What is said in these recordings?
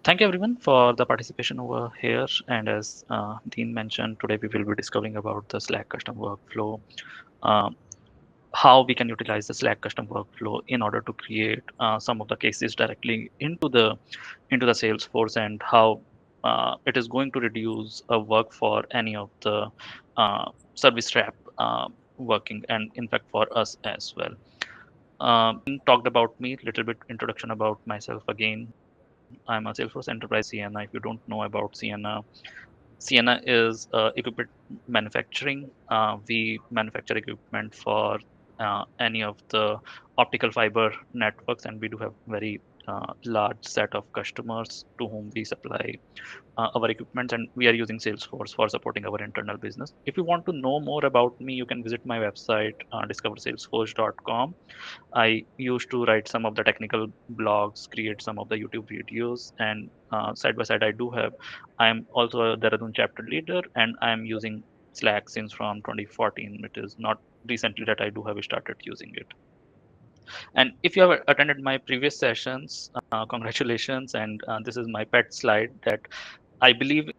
Thank you everyone for the participation over here. And as Dean mentioned, today we will be discovering about the Slack custom workflow, uh, how we can utilize the Slack custom workflow in order to create some of the cases directly into the Salesforce, and how it is going to reduce work for any of the service rep working, and in fact for us as well. Talked about me, little bit introduction about myself again. I'm a Salesforce Enterprise Sienna. If you don't know about Sienna, Sienna is equipment manufacturing. We manufacture equipment for any of the optical fiber networks, and we do have very large set of customers to whom we supply our equipment, and we are using Salesforce for supporting our internal business. If you want to know more about me, you can visit my website, discoversalesforce.com. I used to write some of the technical blogs, create some of the YouTube videos, and side by side, I am also a Dehradun chapter leader, and I am using Slack since from 2014. It is not recently that I do have started using it. And if you have attended my previous sessions, congratulations. And this is my pet slide that I believe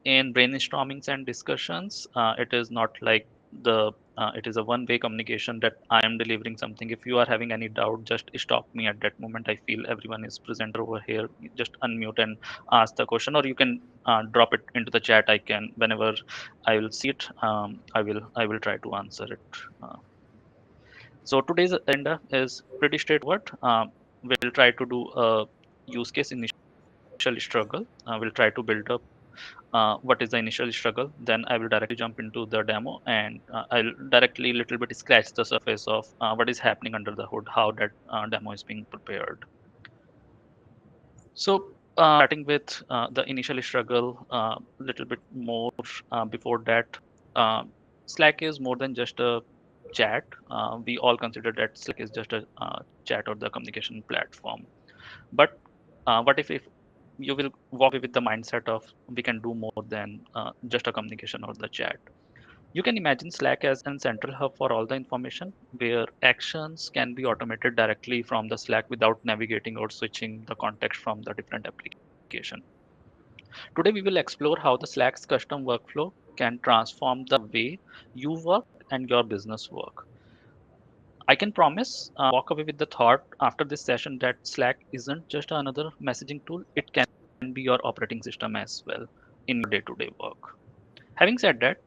in brainstormings and discussions. It is not like it is a one-way communication that I am delivering something. If you are having any doubt, just stop me at that moment. I feel everyone is present over here. You just unmute and ask the question, or you can drop it into the chat. I can, whenever I will see it, I will try to answer it. Uh, so today's agenda is pretty straightforward. We'll try to do a use case initial struggle. We'll try to build up what is the initial struggle. Then I will directly jump into the demo, and I'll directly little bit scratch the surface of what is happening under the hood, how that demo is being prepared. So starting with the initial struggle, little bit more before that. uh, Slack is more than just a chat. We all consider that Slack is just a chat or the communication platform. But what if you will walk away with the mindset of we can do more than just a communication or the chat? You can imagine Slack as a central hub for all the information, where actions can be automated directly from the Slack without navigating or switching the context from the different application. Today we will explore how the Slack's custom workflow can transform the way you work and your business work. I can promise, walk away with the thought after this session that Slack isn't just another messaging tool, it can be your operating system as well in your day to day work. Having said that,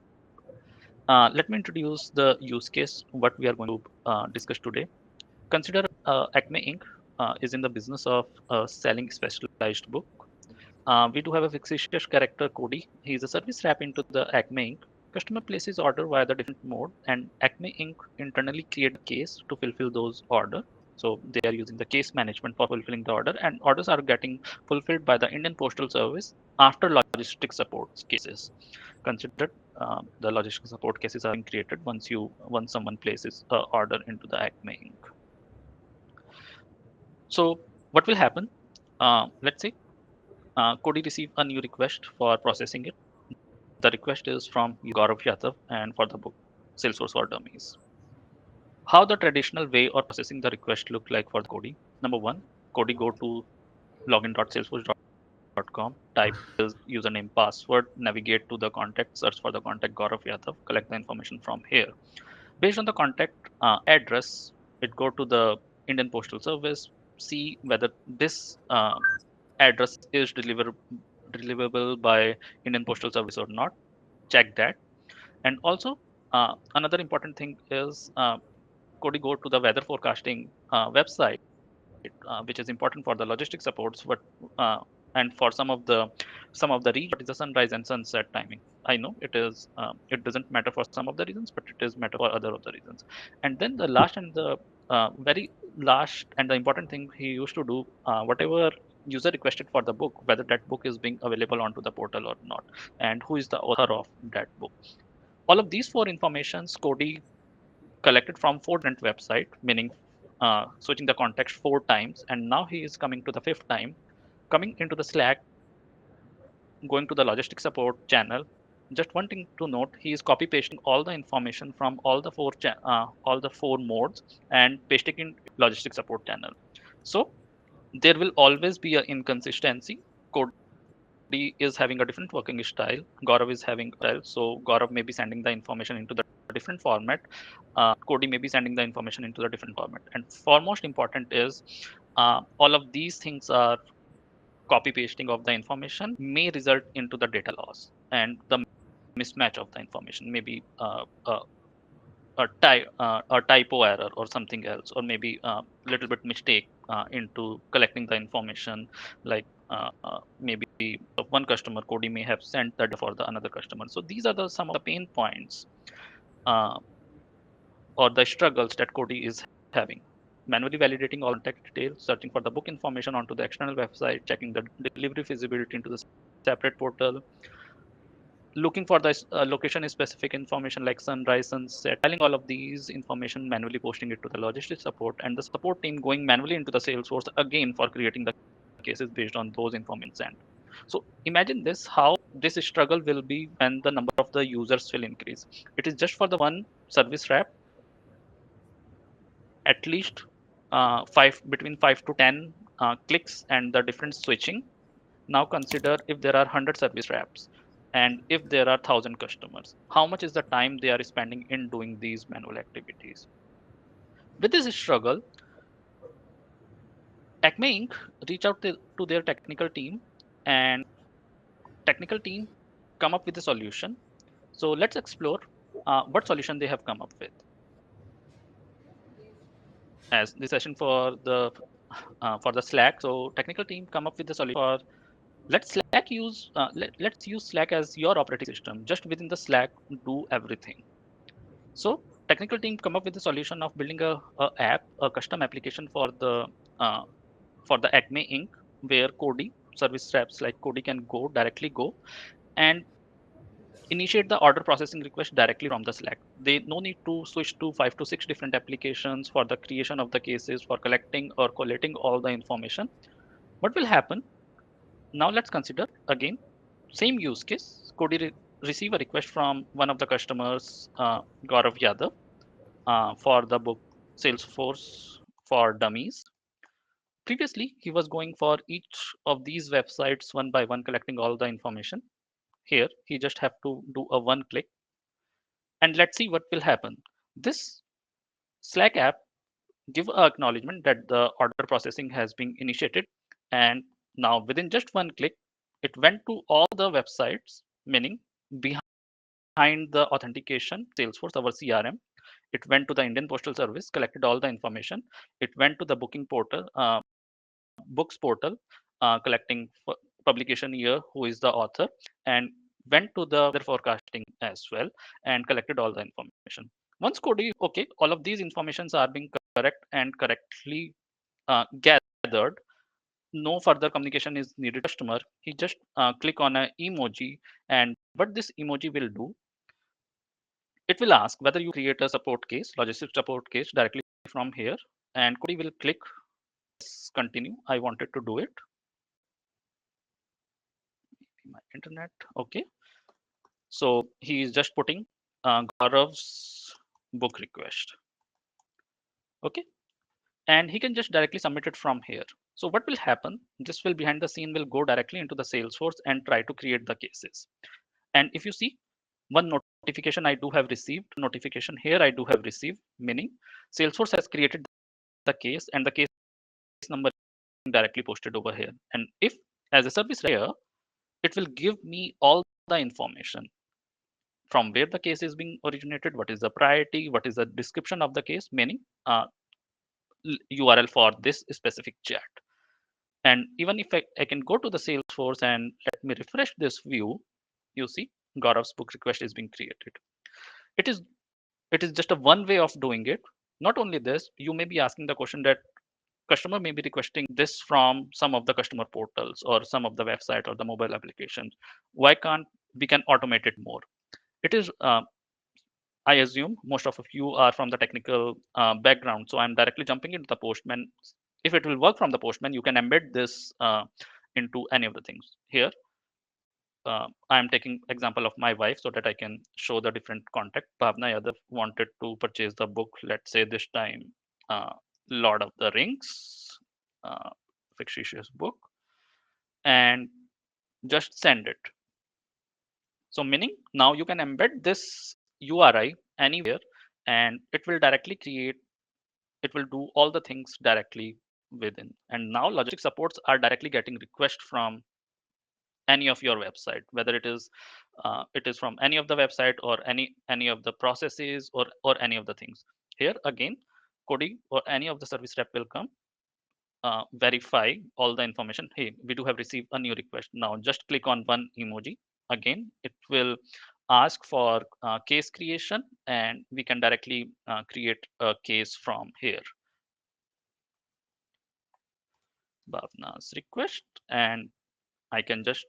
let me introduce the use case, what we are going to discuss today. Consider Acme Inc. Is in the business of selling specialized book. We do have a fictitious character Cody. He is a service wrap into the Acme Inc. Customer places order via the different mode, and Acme Inc. internally create a case to fulfill those order. So they are using the case management for fulfilling the order, and orders are getting fulfilled by the Indian Postal Service after logistic support cases. Consider the logistic support cases are being created once someone places a order into the Acme Inc. So what will happen? Let's say Cody receive a new request for processing it. The request is from Gaurav Yadav and for the book Salesforce for Dummies. How the traditional way or processing the request look like for the Cody? Number one, Cody go to login.salesforce.com, type his username, password, navigate to the contact, search for the contact Gaurav Yadav, collect the information from here. Based on the contact address, it go to the Indian Postal Service, see whether this address is deliverable by Indian Postal Service or not. Check that. And also, another important thing is Cody go to the weather forecasting website, which is important for the logistic supports. But and for some of the region, what is the sunrise and sunset timing? I know it doesn't matter for some of the reasons, but it is matter for other of the reasons. And then the last and the very last and the important thing he used to do, whatever user requested for the book, whether that book is being available onto the portal or not, and who is the author of that book. All of these four informations Cody collected from four different websites, meaning switching the context four times, and now he is coming to the fifth time, coming into the Slack, going to the logistic support channel. Just one thing to note, he is copy pasting all the information from all the four modes and pasting in logistic support channel. So there will always be an inconsistency. Cody is having a different working style. Gaurav is having a style. So Gaurav may be sending the information into the different format. Cody may be sending the information into the different format. And foremost important is all of these things are copy pasting of the information may result into the data loss and the mismatch of the information. Maybe a typo error or something else, or maybe a little bit mistake into collecting the information, like maybe of one customer Cody may have sent that for the another customer. So these are the some of the pain points uh, or the struggles that Cody is having. Manually validating all contact details, searching for the book information onto the external website, checking the delivery feasibility into the separate portal, looking for the location specific information like sunrise, sunset, all of these information, manually posting it to the logistics support, and the support team going manually into the Salesforce again for creating the cases based on those information sent. So imagine this, how this struggle will be when the number of the users will increase. It is just for the one service rep, at least between 5 to 10 clicks and the different switching. Now consider if there are 100 service reps and if there are 1,000 customers, how much is the time they are spending in doing these manual activities? With this struggle, Acme Inc. reach out to their technical team, and technical team come up with a solution. So let's explore what solution they have come up with. As the session for the Slack, so technical team come up with the solution for let's use Slack as your operating system. Just within the Slack, do everything. So technical team come up with the solution of building a custom application uh, for the Acme Inc. where Cody service reps like Cody can directly go and initiate the order processing request directly from the Slack. They no need to switch to 5 to 6 different applications for the creation of the cases, for collecting or collating all the information. What will happen? Now let's consider again same use case. Cody receive a request from one of the customers, Gaurav Yadav, for the book Salesforce for Dummies. Previously, he was going for each of these websites one by one, collecting all the information. Here, he just have to do a one click, and let's see what will happen. This Slack app give a acknowledgement that the order processing has been initiated, and now within just one click, it went to all the websites, meaning behind the authentication, Salesforce, our CRM. It went to the Indian Postal Service, collected all the information. It went to the booking portal, books portal, collecting publication year, who is the author, and went to the weather forecasting as well and collected all the information. Once Cody, okay, all of these informations are being correct and correctly gathered, no further communication is needed. Customer, he just click on an emoji, and what this emoji will do, it will ask whether you create a support case, logistics support case directly from here, and Cody will click continue. I wanted to do it. My internet, okay. So he is just putting Gaurav's book request, okay, and he can just directly submit it from here. So what will happen? This will behind the scene will go directly into the Salesforce and try to create the cases. And if you see, one notification I do have received, notification here I do have received, meaning Salesforce has created the case and the case number directly posted over here. And if as a service here, it will give me all the information from where the case is being originated, what is the priority, what is the description of the case, meaning URL for this specific chat. And even if I can go to the Salesforce and let me refresh this view, you see Gaurav's book request is being created. It is it is just a one way of doing it. Not only this, you may be asking the question that customer may be requesting this from some of the customer portals or some of the website or the mobile applications. Why can't we can automate it more? It is I assume most of you are from the technical background, so I'm directly jumping into the Postman. If it will work from the Postman, you can embed this into any of the things. Here, I'm taking example of my wife so that I can show the different contact. Bhavna Yadav wanted to purchase the book, let's say this time, Lord of the Rings, fictitious book. And just send it. So meaning now you can embed this URI anywhere, and it will directly create, it will do all the things directly within. And now logistic supports are directly getting request from any of your website, whether it is from any of the website or any of the processes or any of the things. Here again, Cody or any of the service rep will come, verify all the information. Hey, we do have received a new request. Now just click on one emoji. Again, it will ask for case creation, and we can directly create a case from here. Bhavna's request, and I can just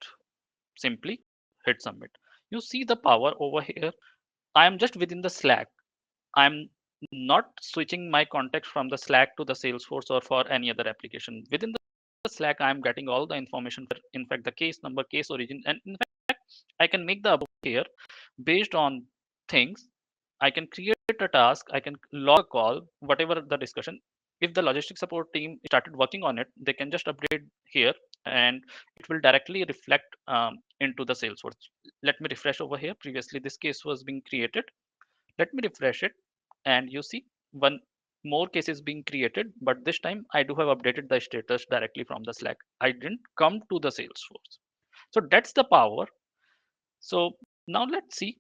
simply hit submit. You see the power over here. I am just within the Slack. I'm not switching my context from the Slack to the Salesforce or for any other application. Within the Slack, I'm getting all the information for, in fact, the case number, case origin, and in fact, I can make the above here based on things. I can create a task, I can log a call, whatever the discussion. If the logistics support team started working on it, they can just update here, and it will directly reflect into the Salesforce. Let me refresh over here. Previously, this case was being created. Let me refresh it, and you see one more case is being created, but this time I do have updated the status directly from the Slack. I didn't come to the Salesforce. So that's the power. So now let's see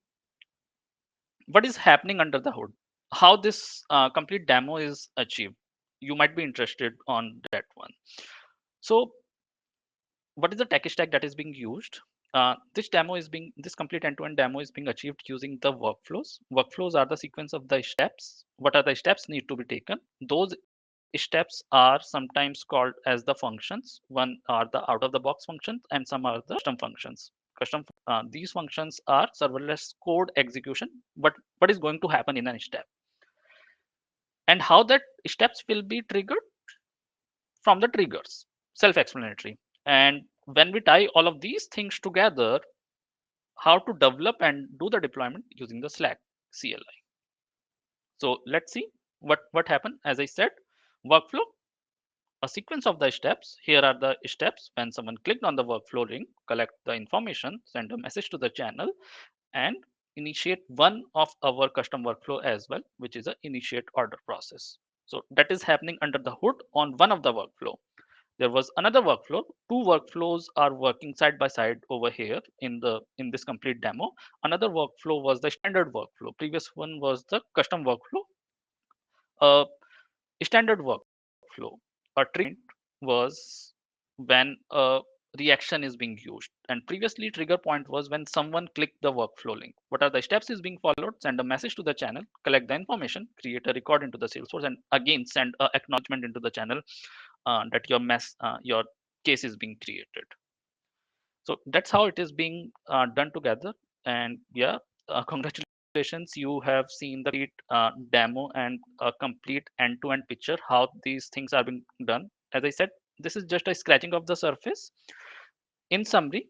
what is happening under the hood, how this complete demo is achieved. You might be interested on that one. So what is the tech stack that is being used? This complete end-to-end demo is being achieved using the workflows. Workflows are the sequence of the steps. What are the steps need to be taken? Those steps are sometimes called as the functions. One are the out of the box functions, and some are the custom functions. These functions are serverless code execution. But what is going to happen in a step, and how that steps will be triggered from the triggers, self-explanatory. And when we tie all of these things together, how to develop and do the deployment using the Slack CLI. So let's see what happened. As I said, workflow, a sequence of the steps. Here are the steps. When someone clicked on the workflow link, collect the information, send a message to the channel, and initiate one of our custom workflow as well, which is a initiate order process. So that is happening under the hood on one of the workflow. There was another workflow. Two workflows are working side by side over here in this complete demo. Another workflow was the standard workflow. Previous one was the custom workflow. A standard workflow. A trigger point was when a reaction is being used, and previously trigger point was when someone clicked the workflow link. What are the steps is being followed? Send a message to the channel, collect the information, create a record into the Salesforce, and again send a acknowledgement into the channel that your case is being created. So that's how it is being done together. And yeah, congratulations, you have seen the complete demo and a complete end-to-end picture how these things are being done. As I said, this is just a scratching of the surface. In summary,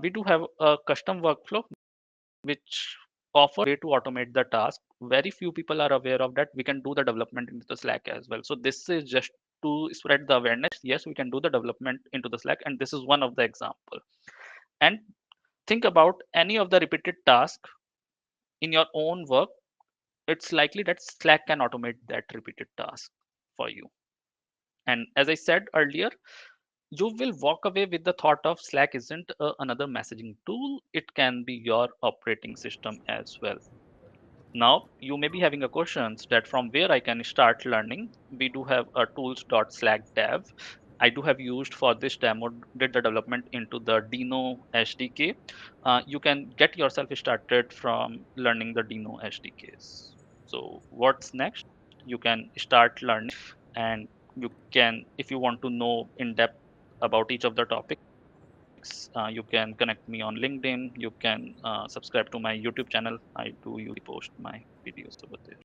we do have a custom workflow which offer way to automate the task. Very few people are aware of that. We can do the development into the Slack as well. So this is just to spread the awareness. Yes, we can do the development into the Slack, and this is one of the example. And think about any of the repeated task in your own work. It's likely that Slack can automate that repeated task for you. And as I said earlier, you will walk away with the thought of Slack isn't another messaging tool. It can be your operating system as well. Now, you may be having a questions that from where I can start learning. We do have a tools.slack.dev. I do have used for this demo, did the development into the Dino SDK. You can get yourself started from learning the Dino SDKs. So what's next? You can start learning, and you can, if you want to know in depth about each of the topics, you can connect me on LinkedIn. You can subscribe to my YouTube channel. I do usually post my videos over there.